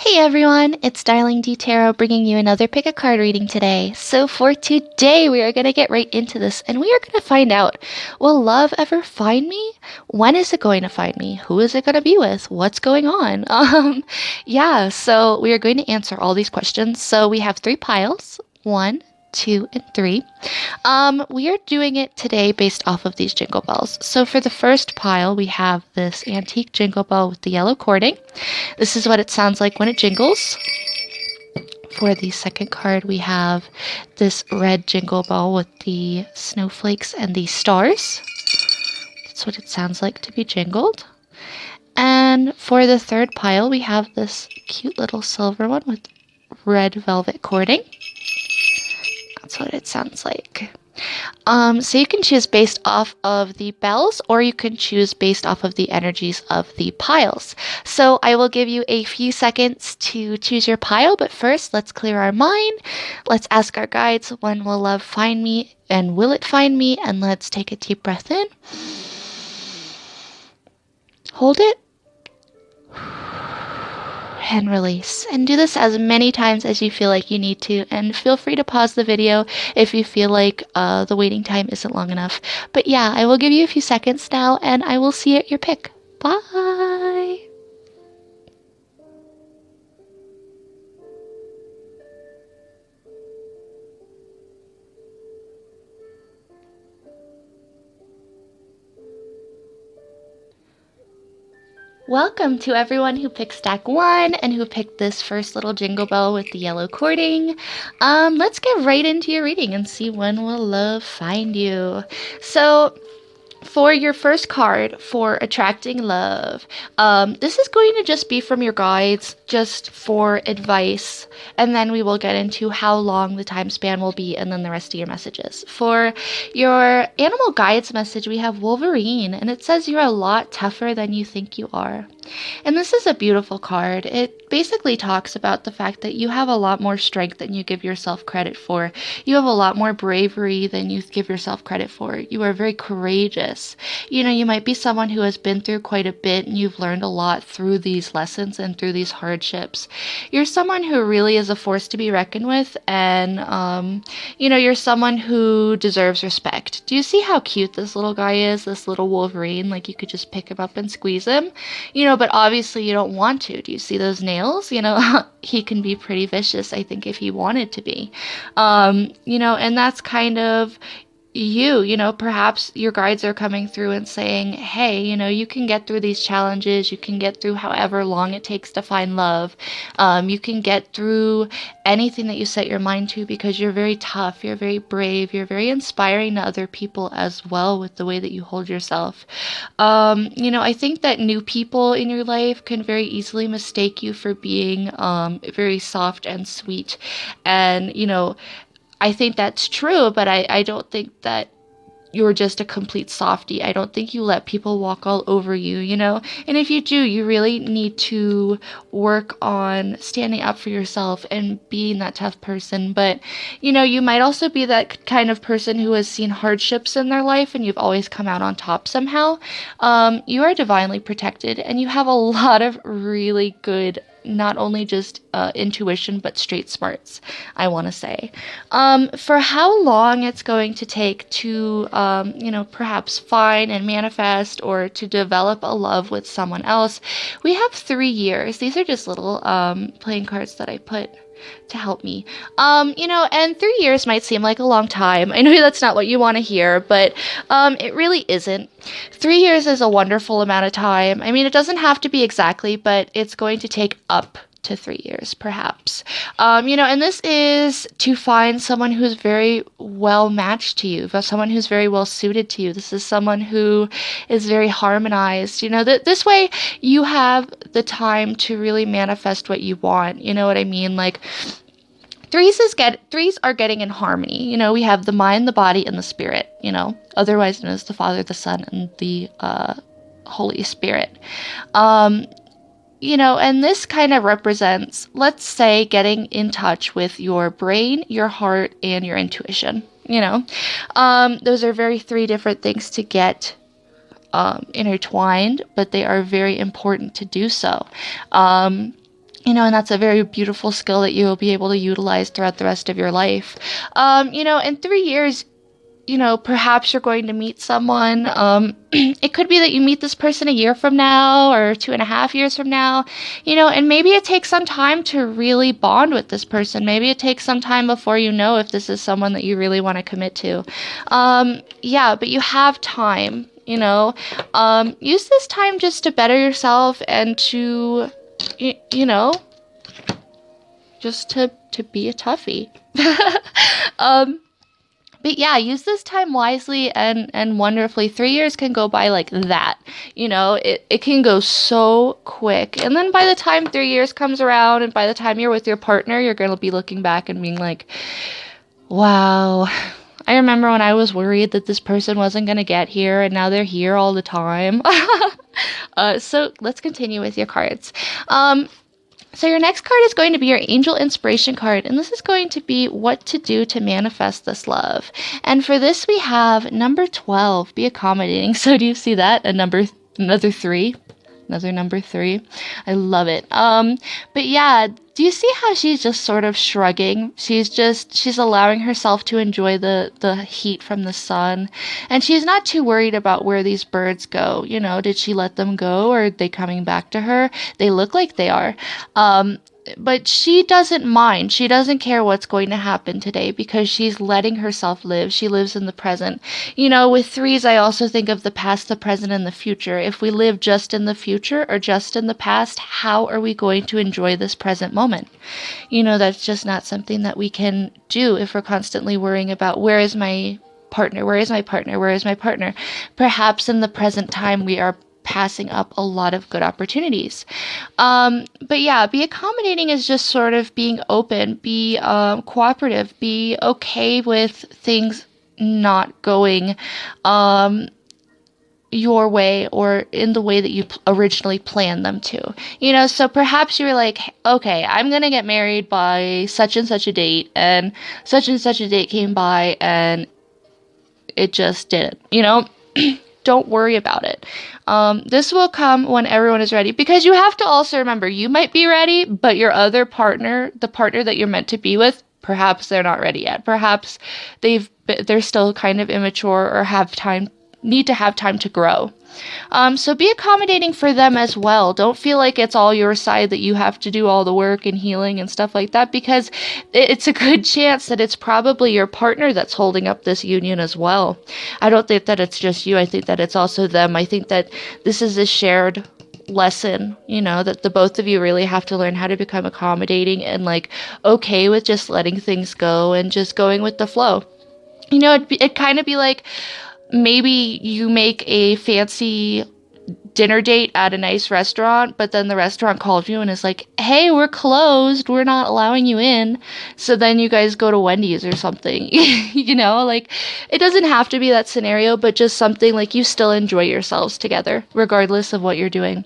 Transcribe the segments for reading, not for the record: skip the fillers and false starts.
Hey everyone, it's DarlingDTarot bringing you another pick a card reading today. So for today, we are going to get right into this and we are going to find out, will love ever find me? When is it going to find me? Who is it going to be with? What's going on? So we are going to answer all these questions. So we have 3 piles, 1, 2, and 3. We are doing it today based off of these jingle bells. So for the first pile, we have this antique jingle bell with the yellow cording. This is what it sounds like when it jingles. For the second card, we have this red jingle bell with the snowflakes and the stars. That's what it sounds like to be jingled. And for the third pile, we have this cute little silver one with red velvet cording. That's what it sounds like. So you can choose based off of the bells, or you can choose based off of the energies of the piles. So I will give you a few seconds to choose your pile, but first let's clear our mind. Let's ask our guides, when will love find me and will it find me? And let's take a deep breath in. Hold it. And release. And do this as many times as you feel like you need to. And feel free to pause the video if you feel like the waiting time isn't long enough. But yeah, I will give you a few seconds now and I will see you at your pick. Bye! Welcome to everyone who picked stack 1 and who picked this first little jingle bell with the yellow cording. Let's get right into your reading and see when will love find you. So for your first card, for attracting love, this is going to just be from your guides, just for advice, and then we will get into how long the time span will be, and then the rest of your messages. For your animal guides message, we have Wolverine, and it says you're a lot tougher than you think you are. And this is a beautiful card. It basically talks about the fact that you have a lot more strength than you give yourself credit for. You have a lot more bravery than you give yourself credit for. You are very courageous. You know, you might be someone who has been through quite a bit and you've learned a lot through these lessons and through these hardships. You're someone who really is a force to be reckoned with, and, you're someone who deserves respect. Do you see how cute this little guy is, this little Wolverine? Like, you could just pick him up and squeeze him, but obviously you don't want to. Do you see those nails? He can be pretty vicious, I think, if he wanted to be. And that's kind of perhaps your guides are coming through and saying, hey, you can get through these challenges. You can get through however long it takes to find love. You can get through anything that you set your mind to because you're very tough. You're very brave. You're very inspiring to other people as well with the way that you hold yourself. I think that new people in your life can very easily mistake you for being very soft and sweet. And, I think that's true, but I don't think that you're just a complete softie. I don't think you let people walk all over you, And if you do, you really need to work on standing up for yourself and being that tough person. But, you might also be that kind of person who has seen hardships in their life and you've always come out on top somehow. You are divinely protected and you have a lot of really good not only just intuition, but straight smarts, I want to say. For how long it's going to take to, perhaps find and manifest or to develop a love with someone else, we have 3 years. These are just little playing cards that I put to help me. And 3 years might seem like a long time. I know that's not what you want to hear, but it really isn't. 3 years is a wonderful amount of time. I mean, it doesn't have to be exactly, but it's going to take up to 3 years, perhaps. And this is to find someone who's very well matched to you, someone who's very well suited to you. This is someone who is very harmonized. This way you have the time to really manifest what you want. You know what I mean? Like, threes are getting in harmony. We have the mind, the body, and the spirit, otherwise known as the Father, the Son, and the Holy Spirit. And this kind of represents, let's say, getting in touch with your brain, your heart, and your intuition. Those are 3 different things to get intertwined, but they are very important to do so. And that's a very beautiful skill that you'll be able to utilize throughout the rest of your life. In 3 years, perhaps you're going to meet someone. It could be that you meet this person a year from now or 2.5 years from now, and maybe it takes some time to really bond with this person. Maybe it takes some time before you know if this is someone that you really want to commit to. Yeah, but you have time, use this time just to better yourself and to, you know, just to be a toughie. um, but yeah, use this time wisely and wonderfully. 3 years can go by like that. It can go so quick. And then by the time 3 years comes around and by the time you're with your partner, you're going to be looking back and being like, wow, I remember when I was worried that this person wasn't going to get here and now they're here all the time. So let's continue with your cards. So your next card is going to be your Angel Inspiration card, and this is going to be what to do to manifest this love. And for this, we have number 12, be accommodating. So do you see that? Another 3. Another number 3. I love it. But yeah, do you see how she's just sort of shrugging? She's allowing herself to enjoy the heat from the sun. And she's not too worried about where these birds go. Did she let them go or are they coming back to her? They look like they are. But she doesn't mind. She doesn't care what's going to happen today because she's letting herself live. She lives in the present. With 3s, I also think of the past, the present, and the future. If we live just in the future or just in the past, how are we going to enjoy this present moment? That's just not something that we can do if we're constantly worrying about where is my partner? Where is my partner? Where is my partner? Perhaps in the present time, we are passing up a lot of good opportunities. But yeah, be accommodating is just sort of being open, be cooperative, be okay with things not going your way or in the way that you originally planned them to. So perhaps you were like, okay, I'm going to get married by such and such a date, and such a date came by and it just didn't, Don't worry about it. This will come when everyone is ready, because you have to also remember you might be ready, but your other partner, the partner that you're meant to be with, perhaps they're not ready yet. Perhaps they're still kind of immature or need to have time to grow. So be accommodating for them as well. Don't feel like it's all your side, that you have to do all the work and healing and stuff like that, because it's a good chance that it's probably your partner that's holding up this union as well. I don't think that it's just you. I think that it's also them. I think that this is a shared lesson, that the both of you really have to learn how to become accommodating and okay with just letting things go and just going with the flow. It'd kind of be like, maybe you make a fancy dinner date at a nice restaurant, but then the restaurant calls you and is like, hey, we're closed, we're not allowing you in. So then you guys go to Wendy's or something. It doesn't have to be that scenario, but just something like you still enjoy yourselves together, regardless of what you're doing.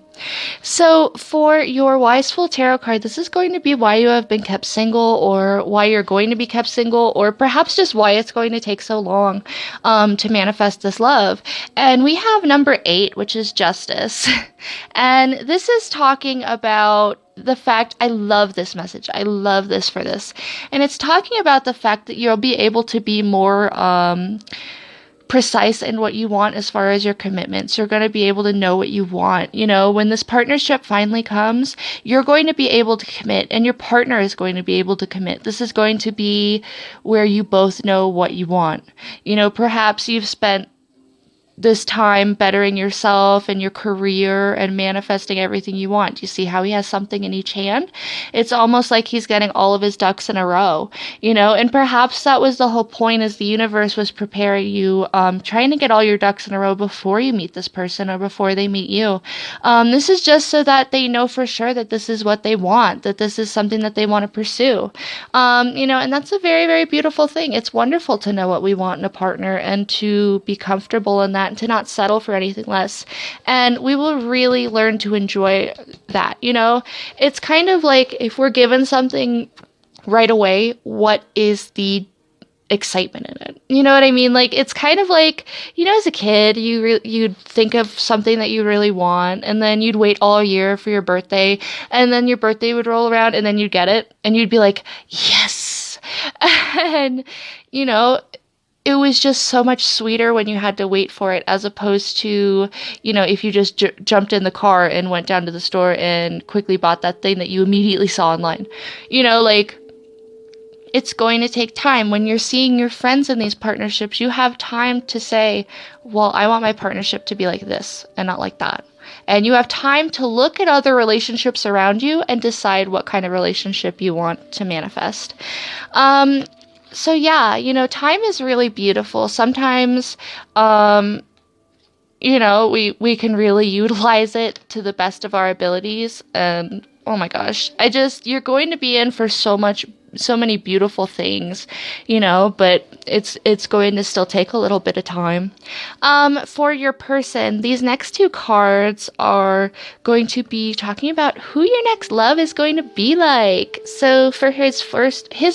So for your Wise Fool Tarot card, this is going to be why you have been kept single, or why you're going to be kept single, or perhaps just why it's going to take so long to manifest this love. And we have number 8, which is Justice. And this is talking about the fact, I love this message. I love this for this. And it's talking about the fact that you'll be able to be more precise in what you want as far as your commitments. You're going to be able to know what you want. When this partnership finally comes, you're going to be able to commit, and your partner is going to be able to commit. This is going to be where you both know what you want. Perhaps you've spent this time bettering yourself and your career and manifesting everything you want. You see how he has something in each hand? It's almost like he's getting all of his ducks in a row, and perhaps that was the whole point, is the universe was preparing you, trying to get all your ducks in a row before you meet this person or before they meet you. This is just so that they know for sure that this is what they want, that this is something that they want to pursue. And that's a very, very beautiful thing. It's wonderful to know what we want in a partner and to be comfortable in that and to not settle for anything less. And we will really learn to enjoy that. It's kind of like if we're given something right away, what is the excitement in it. You know what I mean? Like, it's kind of like, as a kid, you'd think of something that you really want, and then you'd wait all year for your birthday, and then your birthday would roll around, and then you'd get it, and you'd be like, yes. And, you know, it was just so much sweeter when you had to wait for it, as opposed to, if you just jumped in the car and went down to the store and quickly bought that thing that you immediately saw online. Like, it's going to take time. When you're seeing your friends in these partnerships, you have time to say, well, I want my partnership to be like this and not like that. And you have time to look at other relationships around you and decide what kind of relationship you want to manifest. So yeah, time is really beautiful. Sometimes, we can really utilize it to the best of our abilities. And oh my gosh, you're going to be in for so many beautiful things, but it's going to still take a little bit of time. For your person, these next two cards are going to be talking about who your next love is going to be like. So for his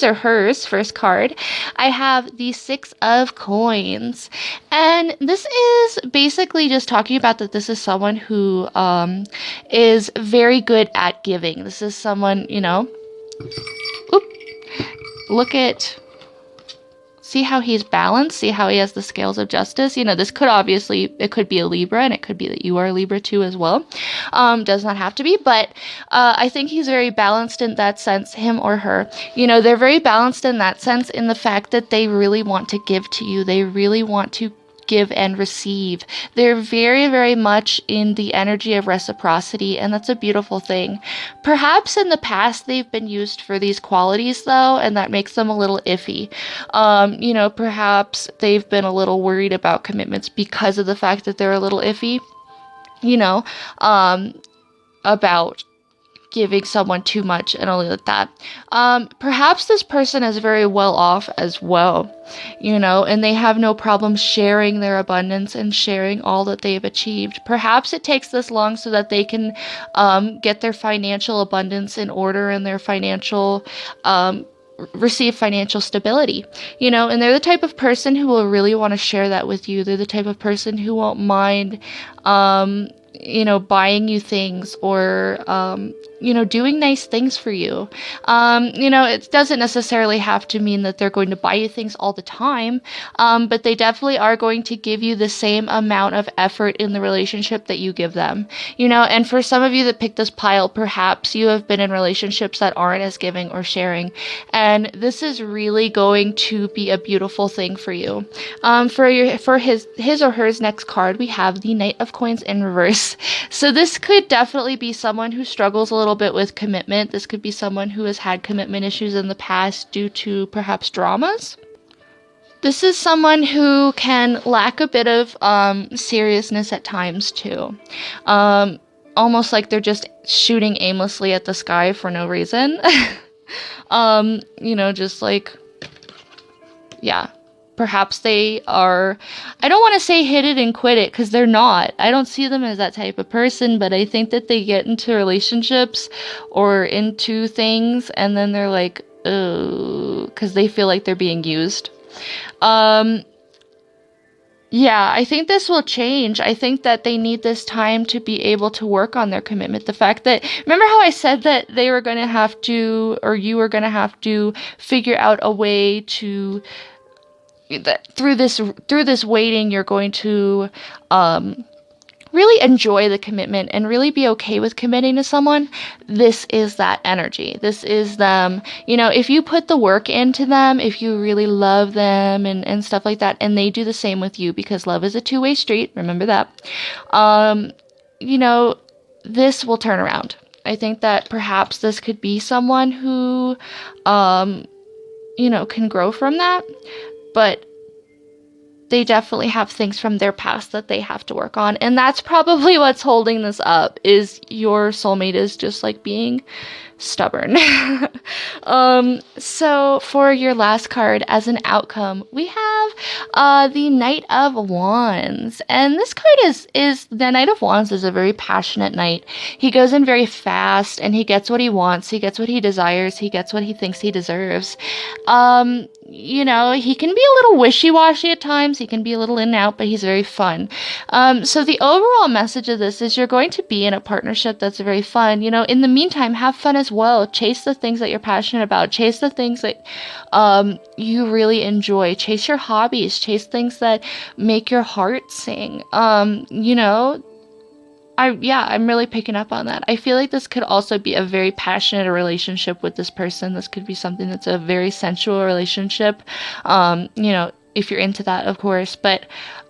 or hers first card, I have the Six of Coins. And this is basically just talking about that this is someone who is very good at giving. This is someone, see how he's balanced, see how he has the scales of justice. This it could be a Libra, and it could be that you are a Libra too as well. Does not have to be, but I think he's very balanced in that sense, him or her. They're very balanced in that sense, in the fact that they really want to give to you. They really want to give and receive. They're very, very much in the energy of reciprocity, and that's a beautiful thing. Perhaps in the past they've been used for these qualities, though, and that makes them a little iffy. Perhaps they've been a little worried about commitments because of the fact that they're a little iffy, about giving someone too much and all like that. Perhaps this person is very well off as well, and they have no problem sharing their abundance and sharing all that they've achieved. Perhaps it takes this long so that they can get their financial abundance in order and their receive financial stability, and they're the type of person who will really want to share that with you. They're the type of person who won't mind buying you things, or doing nice things for you. It doesn't necessarily have to mean that they're going to buy you things all the time, but they definitely are going to give you the same amount of effort in the relationship that you give them. And for some of you that picked this pile, perhaps you have been in relationships that aren't as giving or sharing, and this is really going to be a beautiful thing for you. For his or hers next card, we have the Knight of Coins in reverse. So this could definitely be someone who struggles a little bit with commitment. This could be someone who has had commitment issues in the past due to perhaps dramas. This is someone who can lack a bit of seriousness at times too. Almost like they're just shooting aimlessly at the sky for no reason. Just like, yeah. Perhaps they are, I don't want to say hit it and quit it, because they're not. I don't see them as that type of person, but I think that they get into relationships or into things, and then they're like, oh, because they feel like they're being used. Yeah, I think this will change. I think that they need this time to be able to work on their commitment. The fact that, remember how I said that they were going to have to, or you were going to have to figure out a way to, that through this waiting, you're going to really enjoy the commitment and really be okay with committing to someone. This is that energy. This is them. If you put the work into them, if you really love them and stuff like that, and they do the same with you, because love is a two-way street, remember that, this will turn around. I think that perhaps this could be someone who, can grow from that. But they definitely have things from their past that they have to work on. And that's probably what's holding this up, is your soulmate is just like being stubborn. So for your last card as an outcome, we have the Knight of Wands. And this card is the Knight of Wands is a very passionate knight. He goes in very fast, and he gets what he wants. He gets what he desires. He gets what he thinks he deserves. he can be a little wishy-washy at times. He can be a little in and out, but he's very fun. So the overall message of this is you're going to be in a partnership that's very fun. In the meantime, have fun as well. Chase the things that you're passionate about. Chase the things that you really enjoy. Chase your hobbies. Chase things that make your heart sing. I'm really picking up on that. I feel like this could also be a very passionate relationship with this person. This could be something that's a very sensual relationship. If you're into that, of course. But,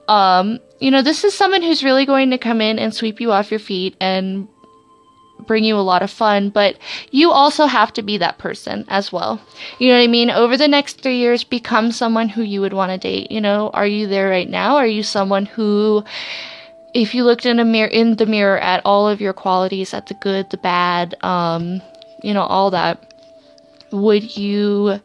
this is someone who's really going to come in and sweep you off your feet and bring you a lot of fun, but you also have to be that person as well. You know what I mean? Over the next 3 years, become someone who you would want to date. Are you there right now? Are you someone who, if you looked in the mirror at all of your qualities, at the good, the bad, all that, would you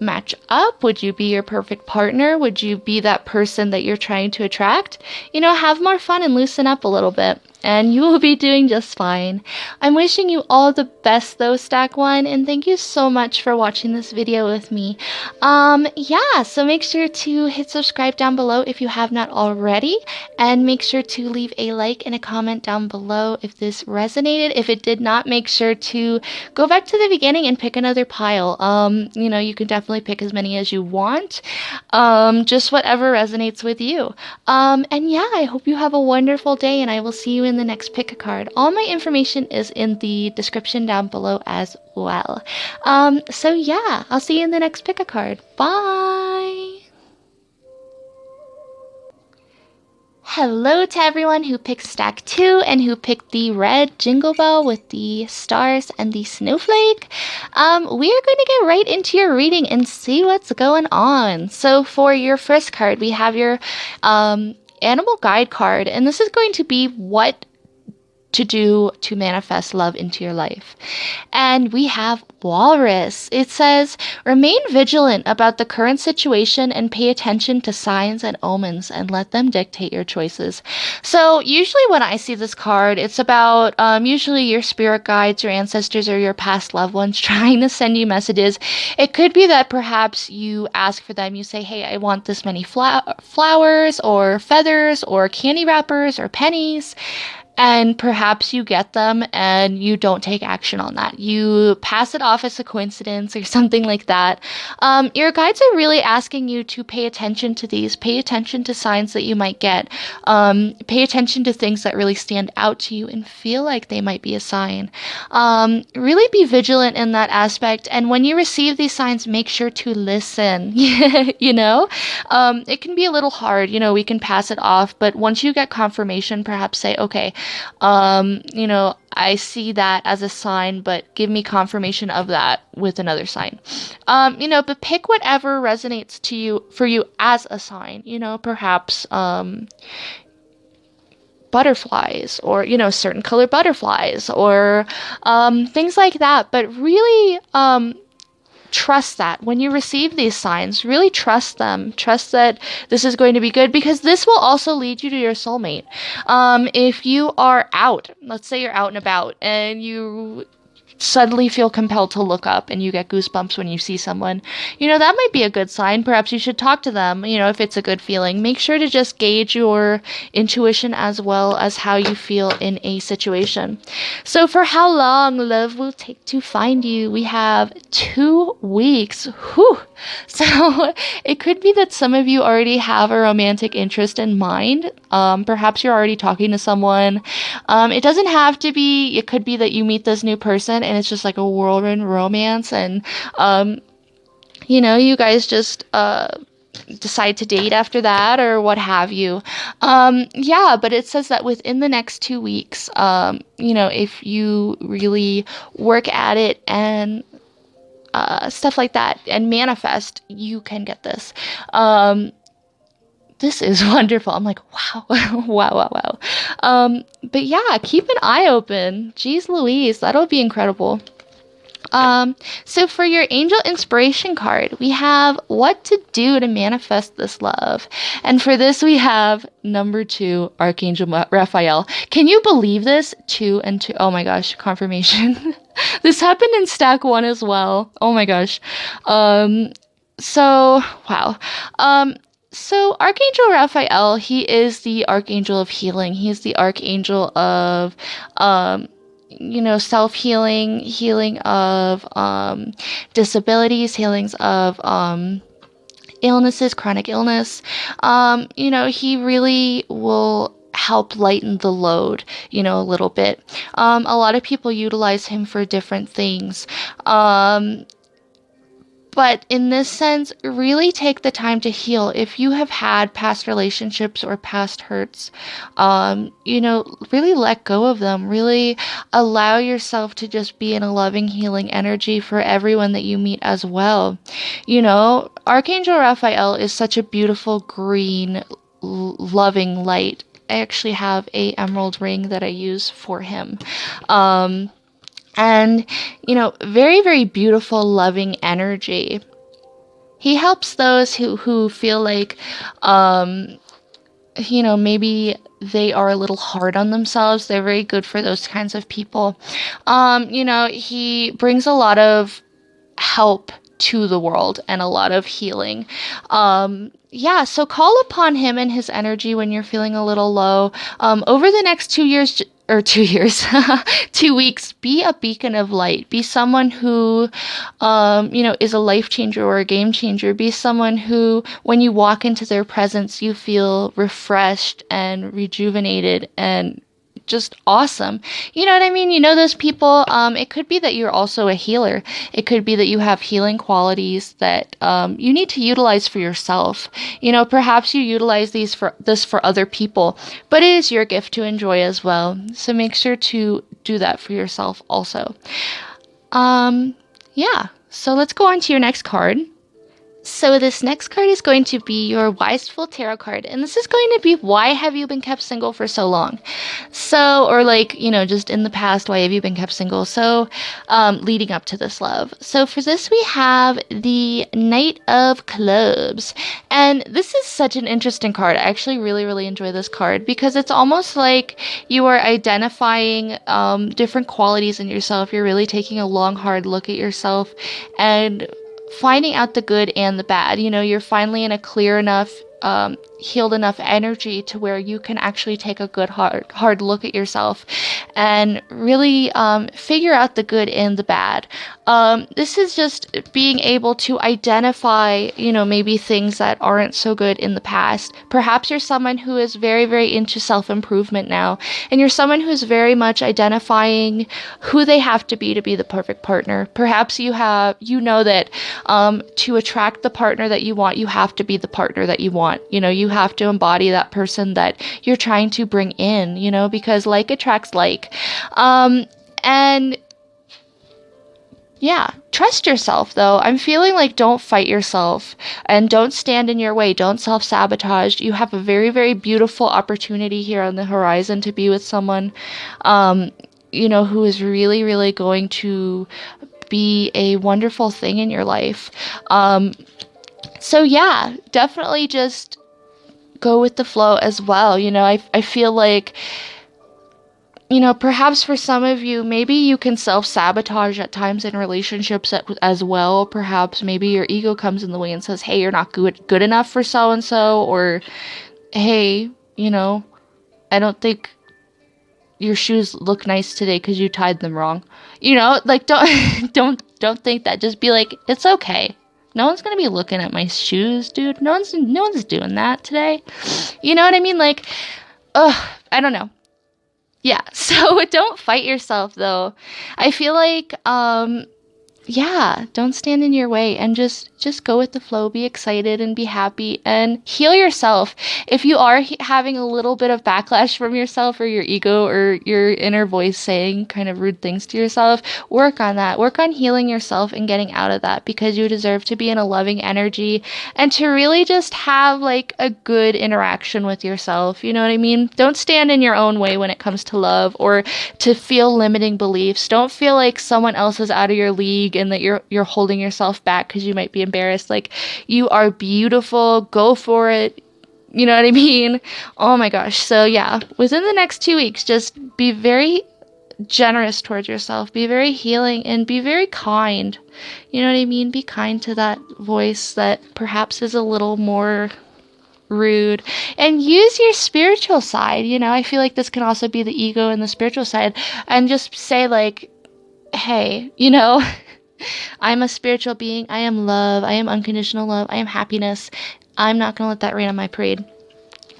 match up? Would you be your perfect partner? Would you be that person that you're trying to attract? Have more fun and loosen up a little bit, and you will be doing just fine. I'm wishing you all the best though, Stack One, and thank you so much for watching this video with me. So make sure to hit subscribe down below if you have not already, and make sure to leave a like and a comment down below if this resonated. If it did not, make sure to go back to the beginning and pick another pile. You can definitely pick as many as you want, just whatever resonates with you. I hope you have a wonderful day, and I will see you in the next pick a card. All my information is in the description down below as well. I'll see you in the next pick a card. Bye! Hello to everyone who picked stack 2 and who picked the red jingle bell with the stars and the snowflake. We are going to get right into your reading and see what's going on. So for your first card, we have your animal guide card, and this is going to be what to do to manifest love into your life. And we have Walrus. It says, remain vigilant about the current situation and pay attention to signs and omens and let them dictate your choices. So usually when I see this card, it's about usually your spirit guides, your ancestors, or your past loved ones trying to send you messages. It could be that perhaps you ask for them. You say, hey, I want this many flowers or feathers or candy wrappers or pennies. And perhaps you get them and you don't take action on that. You pass it off as a coincidence or something like that. Your guides are really asking you to pay attention to these. Pay attention to signs that you might get. Pay attention to things that really stand out to you and feel like they might be a sign. Really be vigilant in that aspect. And when you receive these signs, make sure to listen. It can be a little hard. We can pass it off. But once you get confirmation, perhaps say, okay, I see that as a sign, but give me confirmation of that with another sign. But pick whatever resonates for you as a sign, perhaps, butterflies or, certain color butterflies or, things like that. But really, trust that when you receive these signs, really trust them. Trust that this is going to be good, because this will also lead you to your soulmate. If you are out, let's say you're out and about and you suddenly feel compelled to look up and you get goosebumps when you see someone, that might be a good sign. Perhaps you should talk to them, if it's a good feeling. Make sure to just gauge your intuition as well as how you feel in a situation. So for how long love will take to find you, we have 2 weeks. Whew. So it could be that some of you already have a romantic interest in mind. Perhaps you're already talking to someone. It doesn't have to be. It could be that you meet this new person and it's just like a whirlwind romance, and you guys just decide to date after that or what have you. But it says that within the next 2 weeks, if you really work at it and stuff like that and manifest, you can get this. This is wonderful. I'm like, wow, wow. But yeah, keep an eye open. Jeez Louise, that'll be incredible. So for your angel inspiration card, we have what to do to manifest this love. And for this, we have number 2, Archangel Raphael. Can you believe this? 2 and 2. Oh my gosh, confirmation. This happened in stack 1 as well. Oh my gosh. So, wow. So Archangel Raphael, he is the archangel of healing. He's the archangel of, self-healing, healing of disabilities, healings of illnesses, chronic illness. He really will help lighten the load, a little bit. A lot of people utilize him for different things. But in this sense, really take the time to heal. If you have had past relationships or past hurts, really let go of them. Really allow yourself to just be in a loving, healing energy for everyone that you meet as well. Archangel Raphael is such a beautiful green, loving light. I actually have a emerald ring that I use for him. And, very, very beautiful, loving energy. He helps those who feel like, maybe they are a little hard on themselves. They're very good for those kinds of people. He brings a lot of help to the world and a lot of healing. So call upon him and his energy when you're feeling a little low. Over the next 2 years, 2 weeks, be a beacon of light. Be someone who, is a life changer or a game changer. Be someone who, when you walk into their presence, you feel refreshed and rejuvenated and just awesome. You know what I mean? Those people, it could be that you're also a healer. It could be that you have healing qualities that you need to utilize for yourself. Perhaps you utilize this for other people, but it is your gift to enjoy as well. So make sure to do that for yourself also. So let's go on to your next card. So this next card is going to be your Wise Fool Tarot card. And this is going to be, why have you been kept single for so long? So, or just in the past, why have you been kept single? So, leading up to this love. So for this, we have the Knight of Clubs. And this is such an interesting card. I actually really, really enjoy this card because it's almost like you are identifying different qualities in yourself. You're really taking a long, hard look at yourself and finding out the good and the bad. You're finally in a clear enough, healed enough energy to where you can actually take a good, hard look at yourself and really figure out the good and the bad. This is just being able to identify, maybe things that aren't so good in the past. Perhaps you're someone who is very, very into self-improvement now, and you're someone who's very much identifying who they have to be the perfect partner. Perhaps you know that to attract the partner that you want, you have to be the partner that you want. You have to embody that person that you're trying to bring in, because like attracts like. And yeah, trust yourself though. I'm feeling like don't fight yourself and don't stand in your way. Don't self-sabotage. You have a very, very beautiful opportunity here on the horizon to be with someone, who is really, really going to be a wonderful thing in your life. So yeah, definitely just go with the flow as well. I feel like, perhaps for some of you, maybe you can self-sabotage at times in relationships as well. Perhaps maybe your ego comes in the way and says, hey, you're not good enough for so-and-so, or hey, I don't think your shoes look nice today because you tied them wrong. Don't think that. Just be like, it's okay. No one's gonna be looking at my shoes, dude. No one's doing that today. You know what I mean? Like, I don't know. Yeah, so don't fight yourself though. I feel like don't stand in your way and just go with the flow. Be excited and be happy and heal yourself. If you are having a little bit of backlash from yourself or your ego or your inner voice saying kind of rude things to yourself, work on that. Work on healing yourself and getting out of that, because you deserve to be in a loving energy and to really just have like a good interaction with yourself. You know what I mean? Don't stand in your own way when it comes to love or to feel limiting beliefs. Don't feel like someone else is out of your league and that you're holding yourself back because you might be embarrassed. Like, you are beautiful. Go for it. You know what I mean? Oh my gosh. So yeah, within the next 2 weeks, just be very generous towards yourself, be very healing, and be very kind. You know what I mean? Be kind to that voice that perhaps is a little more rude, and use your spiritual side. I feel like this can also be the ego and the spiritual side, and just say like, hey, I'm a spiritual being. I am love. I am unconditional love. I am happiness. I'm not going to let that rain on my parade.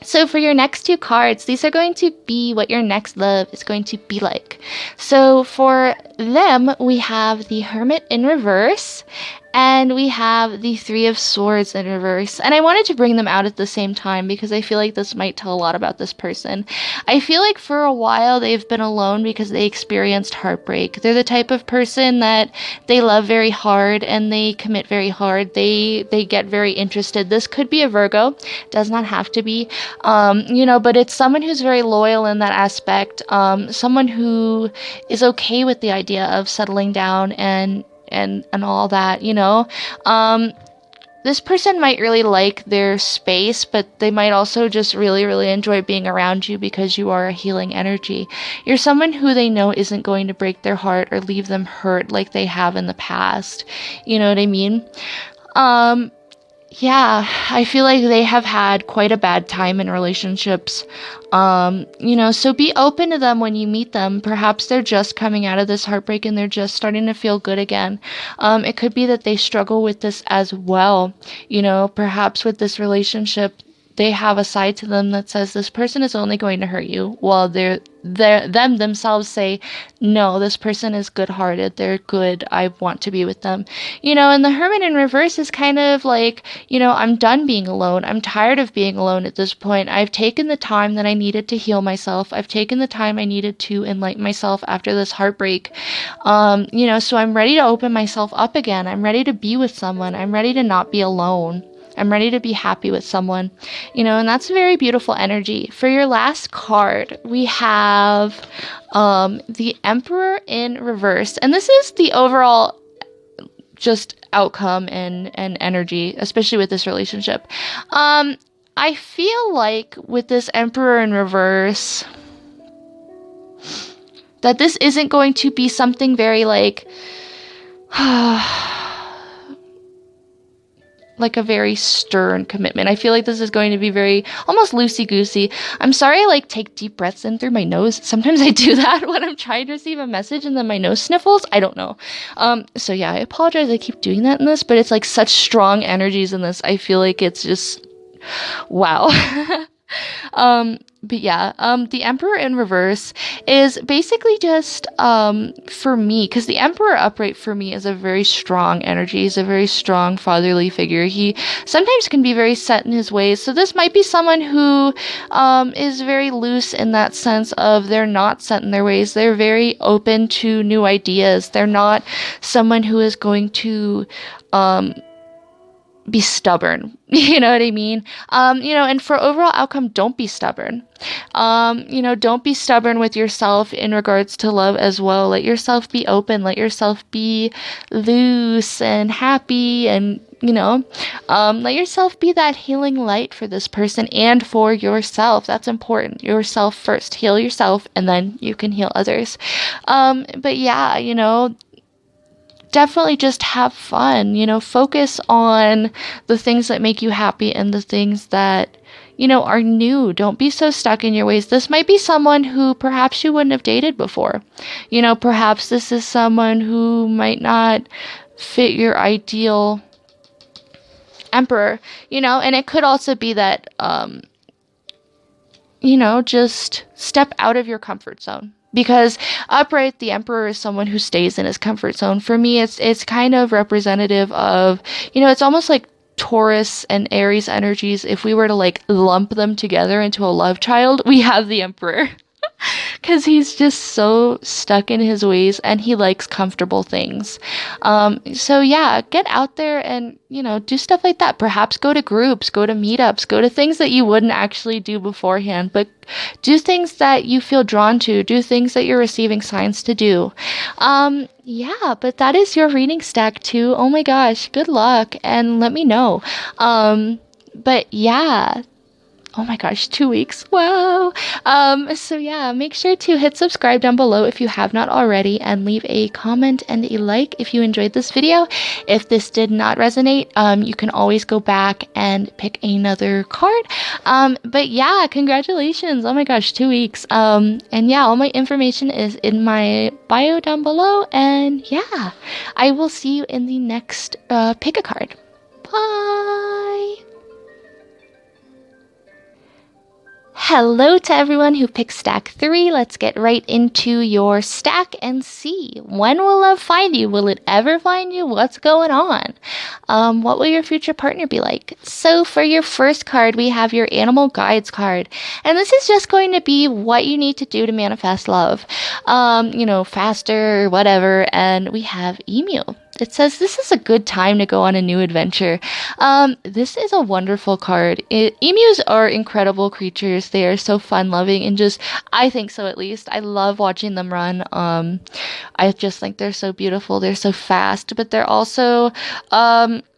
So for your next two cards, these are going to be what your next love is going to be like. So for them, we have the Hermit in reverse, and we have the Three of Swords in reverse. And I wanted to bring them out at the same time because I feel like this might tell a lot about this person. I feel like for a while they've been alone because they experienced heartbreak. They're the type of person that they love very hard and they commit very hard. They get very interested. This could be a Virgo, does not have to be, but it's someone who's very loyal in that aspect. Someone who is okay with the idea of settling down and all that. This person might really like their space, but they might also just really, really enjoy being around you because you are a healing energy. You're someone who they know isn't going to break their heart or leave them hurt like they have in the past. You know what I mean? Yeah, I feel like they have had quite a bad time in relationships. So be open to them when you meet them. Perhaps they're just coming out of this heartbreak and they're just starting to feel good again. It could be that they struggle with this as well. Perhaps with this relationship, they have a side to them that says this person is only going to hurt you, while them themselves say, no, this person is good-hearted, they're good, I want to be with them. And the Hermit in reverse is kind of like, I'm done being alone. I'm tired of being alone at this point. I've taken the time that I needed to heal myself. I've taken the time I needed to enlighten myself after this heartbreak. So I'm ready to open myself up again. I'm ready to be with someone. I'm ready to not be alone. I'm ready to be happy with someone, and that's a very beautiful energy. For your last card, we have the Emperor in reverse. And this is the overall just outcome and energy, especially with this relationship. I feel like with this Emperor in reverse, that this isn't going to be something very like like a very stern commitment. I feel like this is going to be very almost loosey-goosey. I'm sorry I take deep breaths in through my nose. Sometimes I do that when I'm trying to receive a message and then my nose sniffles. I don't know. So yeah, I apologize I keep doing that in this, but it's like such strong energies in this. I feel like it's just wow. But yeah, the Emperor in reverse is basically just, for me, because the Emperor upright for me is a very strong energy. He's a very strong fatherly figure. He sometimes can be very set in his ways. So this might be someone who, is very loose in that sense of they're not set in their ways. They're very open to new ideas. They're not someone who is going to, be stubborn. You know what I mean? And for overall outcome, don't be stubborn. Don't be stubborn with yourself in regards to love as well. Let yourself be open. Let yourself be loose and happy and, let yourself be that healing light for this person and for yourself. That's important. Yourself first. Heal yourself and then you can heal others. But yeah, definitely just have fun, focus on the things that make you happy and the things that, are new. Don't be so stuck in your ways. This might be someone who perhaps you wouldn't have dated before. Perhaps this is someone who might not fit your ideal emperor, and it could also be that, just step out of your comfort zone. Because upright, the Emperor is someone who stays in his comfort zone. For me, it's kind of representative of, it's almost like Taurus and Aries energies. If we were to lump them together into a love child, we have the Emperor. Because he's just so stuck in his ways and he likes comfortable things. So yeah, get out there and, do stuff like that. Perhaps go to groups, go to meetups, go to things that you wouldn't actually do beforehand, but do things that you feel drawn to, do things that you're receiving signs to do. Yeah, but that is your reading stack too. Oh my gosh, good luck and let me know. But yeah, Oh my gosh, 2 weeks. Wow. So yeah, make sure to hit subscribe down below if you have not already, and leave a comment and a like if you enjoyed this video. If this did not resonate, you can always go back and pick another card. But yeah, congratulations. Oh my gosh, 2 weeks. And yeah, all my information is in my bio down below. And yeah, I will see you in the next pick a card. Bye. Hello to everyone who picked stack 3. Let's get right into your stack and see, when will love find you? Will it ever find you? What's going on? What will your future partner be like? So for your first card, we have your animal guides card. And this is just going to be what you need to do to manifest love. Faster, whatever. And we have emu. It says this is a good time to go on a new adventure. This is a wonderful card. Emus are incredible creatures. They are so fun-loving and I think so at least. I love watching them run. I just think they're so beautiful. They're so fast, but they're also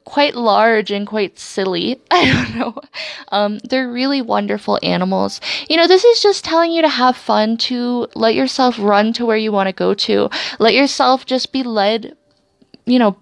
quite large and quite silly. I don't know. They're really wonderful animals. This is just telling you to have fun, to let yourself run to where you want to go to. Let yourself just be led,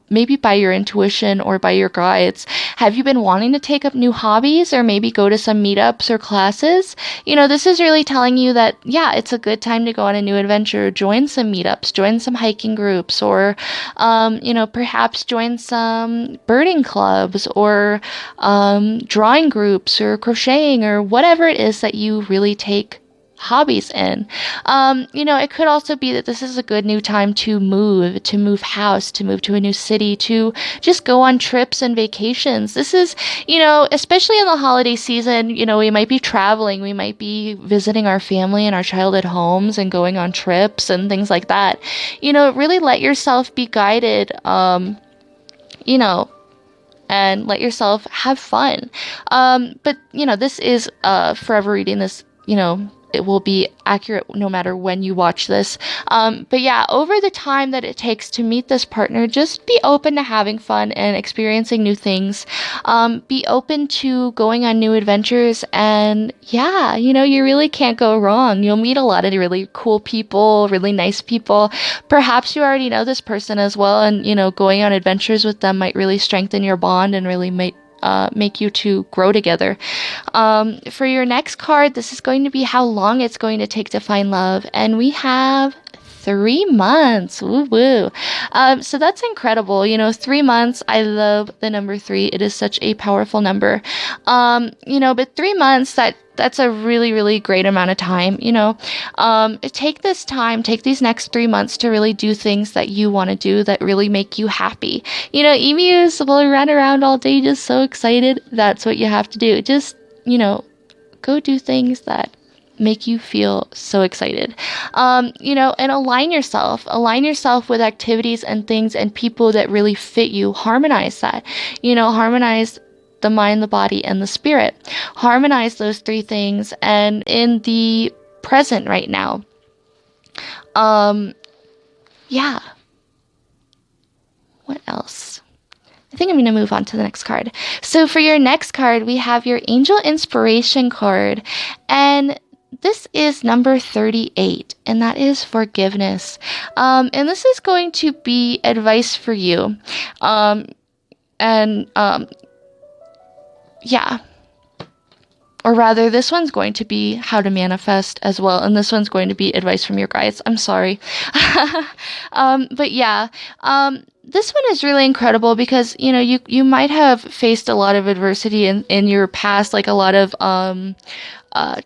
maybe by your intuition or by your guides. Have you been wanting to take up new hobbies or maybe go to some meetups or classes? This is really telling you that, yeah, it's a good time to go on a new adventure. Join some meetups, join some hiking groups, or, perhaps join some birding clubs or drawing groups or crocheting or whatever it is that you really take hobbies in. It could also be that this is a good new time to move house, to move to a new city, to just go on trips and vacations. This is, especially in the holiday season, we might be traveling, we might be visiting our family and our childhood homes and going on trips and things like that. Really let yourself be guided, and let yourself have fun. But this is forever reading. This, it will be accurate no matter when you watch this. But yeah, over the time that it takes to meet this partner, just be open to having fun and experiencing new things. Be open to going on new adventures. And yeah, you really can't go wrong. You'll meet a lot of really cool people, really nice people. Perhaps you already know this person as well. And, going on adventures with them might really strengthen your bond and really make you two grow together. For your next card, this is going to be how long it's going to take to find love. And we have 3 months. Woo woo. So that's incredible. 3 months. I love the number 3. It is such a powerful number. But 3 months, that's a really, really great amount of time. Take this time, take these next 3 months to really do things that you want to do that really make you happy. Emus will run around all day just so excited. That's what you have to do. Just, go do things that make you feel so excited. And align yourself with activities and things and people that really fit you. Harmonize that. Harmonize the mind, the body, and the spirit. Harmonize those 3 things. And in the present right now, yeah. What else? I think I'm going to move on to the next card. So for your next card, we have your Angel Inspiration card. And this is number 38, and that is forgiveness. And this is going to be advice for you. Yeah. Or rather, this one's going to be how to manifest as well. And this one's going to be advice from your guides. I'm sorry. But yeah, this one is really incredible because, you might have faced a lot of adversity in your past, like a lot of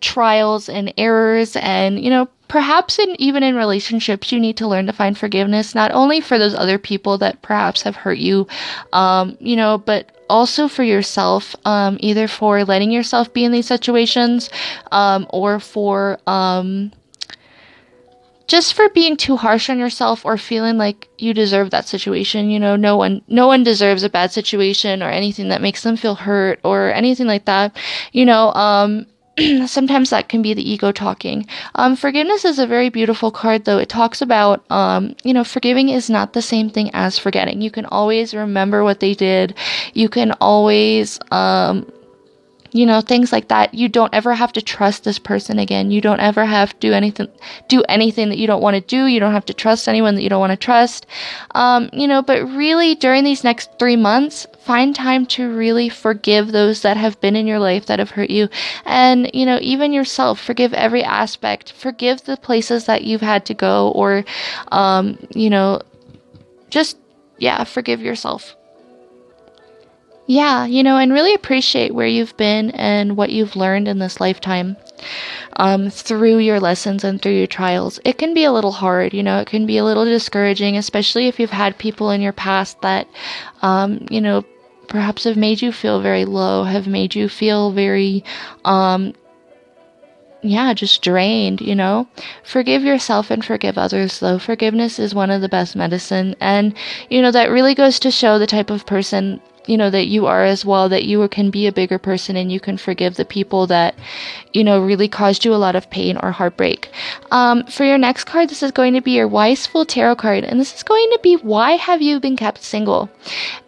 trials and errors. And, perhaps even in relationships, you need to learn to find forgiveness, not only for those other people that perhaps have hurt you, but also for yourself, either for letting yourself be in these situations, or for just for being too harsh on yourself or feeling like you deserve that situation. No one deserves a bad situation or anything that makes them feel hurt or anything like that. Sometimes that can be the ego talking. Forgiveness is a very beautiful card, though. It talks about, forgiving is not the same thing as forgetting. You can always remember what they did. You can always, Things like that. You don't ever have to trust this person again. You don't ever have to do anything that you don't want to do. You don't have to trust anyone that you don't want to trust. But really during these next 3 months, find time to really forgive those that have been in your life that have hurt you. And, even yourself, forgive every aspect. Forgive the places that you've had to go, or, forgive yourself. Yeah, and really appreciate where you've been and what you've learned in this lifetime, through your lessons and through your trials. It can be a little hard, it can be a little discouraging, especially if you've had people in your past that, perhaps have made you feel very low, have made you feel very, just drained, Forgive yourself and forgive others, though. Forgiveness is one of the best medicine. And, that really goes to show the type of person, that you are as well, that you can be a bigger person and you can forgive the people that, really caused you a lot of pain or heartbreak. For your next card, this is going to be your Wiseful Tarot card. And this is going to be, why have you been kept single?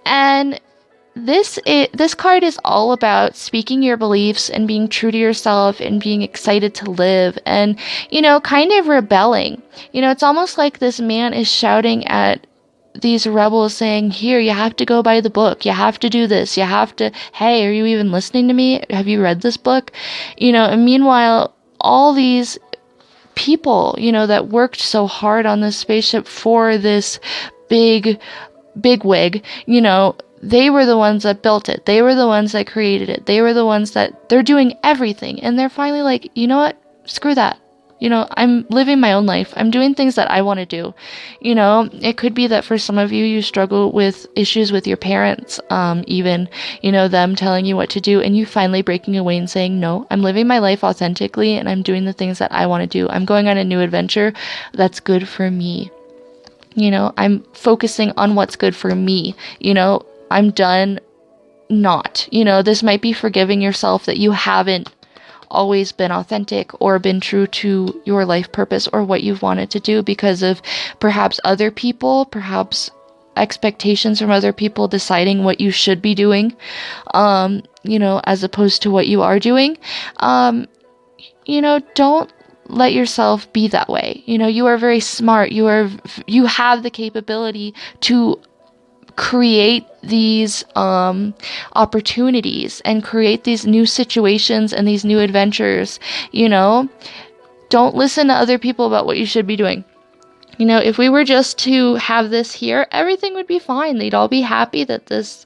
And this card is all about speaking your beliefs and being true to yourself and being excited to live and, kind of rebelling. It's almost like this man is shouting at these rebels saying, here, you have to go by the book. You have to do this. You have to, hey, are you even listening to me? Have you read this book? And meanwhile, all these people, that worked so hard on this spaceship for this big wig, they were the ones that built it. They were the ones that created it. They were the ones that they're doing everything. And they're finally like, you know what? Screw that. I'm living my own life. I'm doing things that I want to do. It could be that for some of you, you struggle with issues with your parents, even, them telling you what to do, and you finally breaking away and saying, no, I'm living my life authentically and I'm doing the things that I want to do. I'm going on a new adventure that's good for me. I'm focusing on what's good for me. I'm done not. This might be forgiving yourself that you haven't always been authentic or been true to your life purpose or what you've wanted to do because of perhaps other people, perhaps expectations from other people deciding what you should be doing, as opposed to what you are doing. Don't let yourself be that way. You are very smart. You have the capability to create these opportunities and create these new situations and these new adventures. Don't listen to other people about what you should be doing. If we were just to have this here, everything would be fine. They'd all be happy that this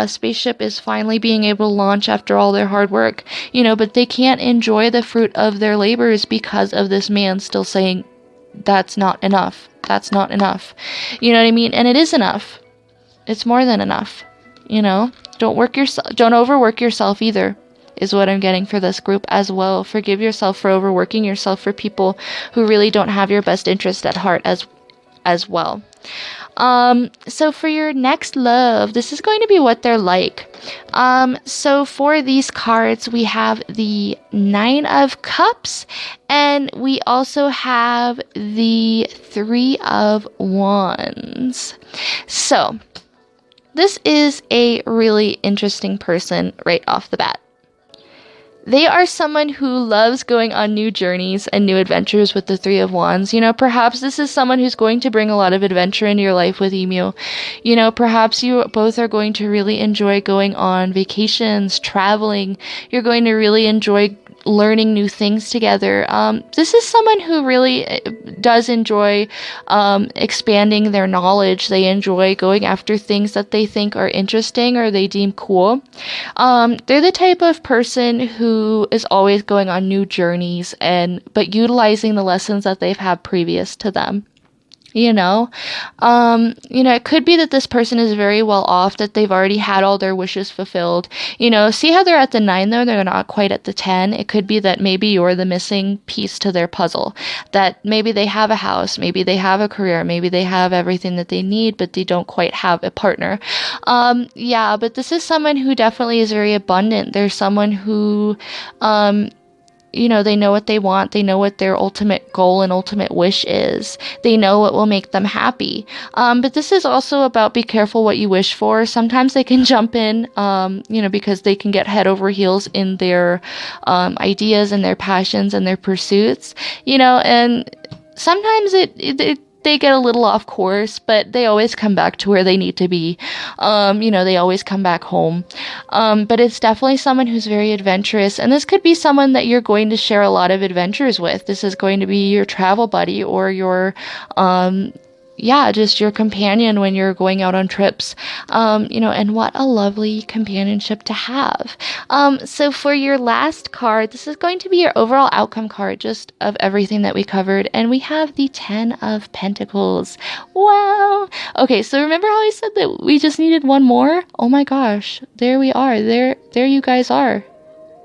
spaceship is finally being able to launch after all their hard work, but they can't enjoy the fruit of their labors because of this man still saying, that's not enough. That's not enough. You know what I mean? And it is enough. It's more than enough. Don't overwork yourself either, is what I'm getting for this group as well. Forgive yourself for overworking yourself for people who really don't have your best interest at heart as well. So for your next love, this is going to be what they're like. So for these cards, we have the 9 of Cups, and we also have the 3 of Wands. So this is a really interesting person right off the bat. They are someone who loves going on new journeys and new adventures with the 3 of Wands. Perhaps this is someone who's going to bring a lot of adventure into your life with Emu. Perhaps you both are going to really enjoy going on vacations, traveling. You're going to really enjoy learning new things together. This is someone who really does enjoy expanding their knowledge. They enjoy going after things that they think are interesting or they deem cool. They're the type of person who is always going on new journeys but utilizing the lessons that they've had previous to them. It could be that this person is very well off, that they've already had all their wishes fulfilled. See how they're at the 9 though? They're not quite at the 10. It could be that maybe you're the missing piece to their puzzle, that maybe they have a house, maybe they have a career, maybe they have everything that they need, but they don't quite have a partner. But this is someone who definitely is very abundant. There's someone who, they know what they want. They know what their ultimate goal and ultimate wish is. They know what will make them happy. But this is also about be careful what you wish for. Sometimes they can jump in, because they can get head over heels in their ideas and their passions and their pursuits, and sometimes they get a little off course, but they always come back to where they need to be. They always come back home. But it's definitely someone who's very adventurous. And this could be someone that you're going to share a lot of adventures with. This is going to be your travel buddy or your, just your companion when you're going out on trips. And what a lovely companionship to have. So for your last card, this is going to be your overall outcome card, just of everything that we covered. And we have the 10 of Pentacles. Wow. Okay, so remember how I said that we just needed one more? Oh my gosh, there we are. There you guys are.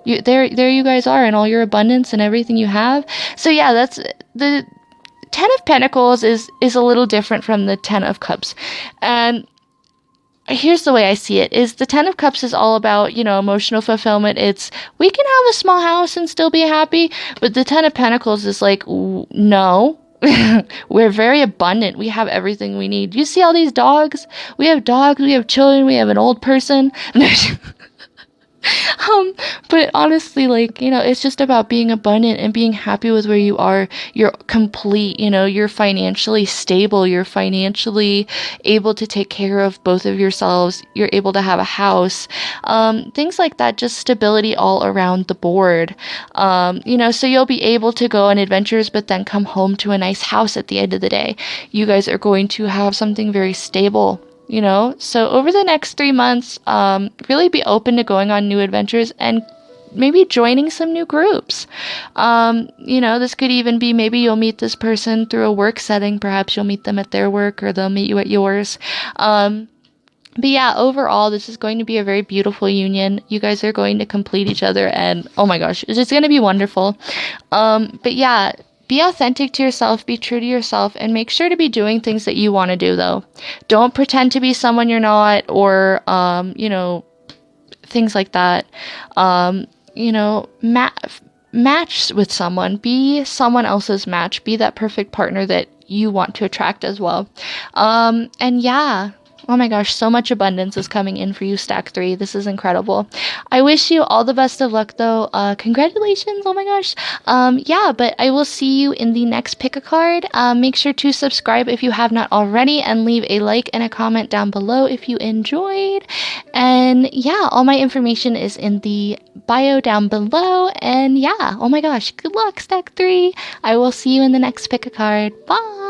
There you guys are in all your abundance and everything you have. So yeah, that's the 10 of Pentacles is a little different from the 10 of Cups. And here's the way I see it, is the 10 of Cups is all about, emotional fulfillment. It's, we can have a small house and still be happy. But the 10 of Pentacles is like, no, we're very abundant. We have everything we need. You see all these dogs? We have dogs, we have children, we have an old person. But honestly, it's just about being abundant and being happy with where you are. You're complete, you're financially stable. You're financially able to take care of both of yourselves. You're able to have a house, things like that, just stability all around the board. So you'll be able to go on adventures, but then come home to a nice house at the end of the day. You guys are going to have something very stable. So over the next 3 months, really be open to going on new adventures and maybe joining some new groups. This could even be, maybe you'll meet this person through a work setting. Perhaps you'll meet them at their work or they'll meet you at yours. But yeah, overall, this is going to be a very beautiful union. You guys are going to complete each other and oh my gosh, it's just going to be wonderful. But yeah, be authentic to yourself, be true to yourself, and make sure to be doing things that you want to do, though. Don't pretend to be someone you're not, or, things like that. Match with someone. Be someone else's match. Be that perfect partner that you want to attract as well. And yeah. Oh my gosh, so much abundance is coming in for you, Stack 3. This is incredible. I wish you all the best of luck, though. Congratulations. Oh my gosh. But I will see you in the next pick a card. Make sure to subscribe if you have not already and leave a like and a comment down below if you enjoyed. And yeah, all my information is in the bio down below. And yeah, oh my gosh, good luck, Stack 3. I will see you in the next pick a card. Bye.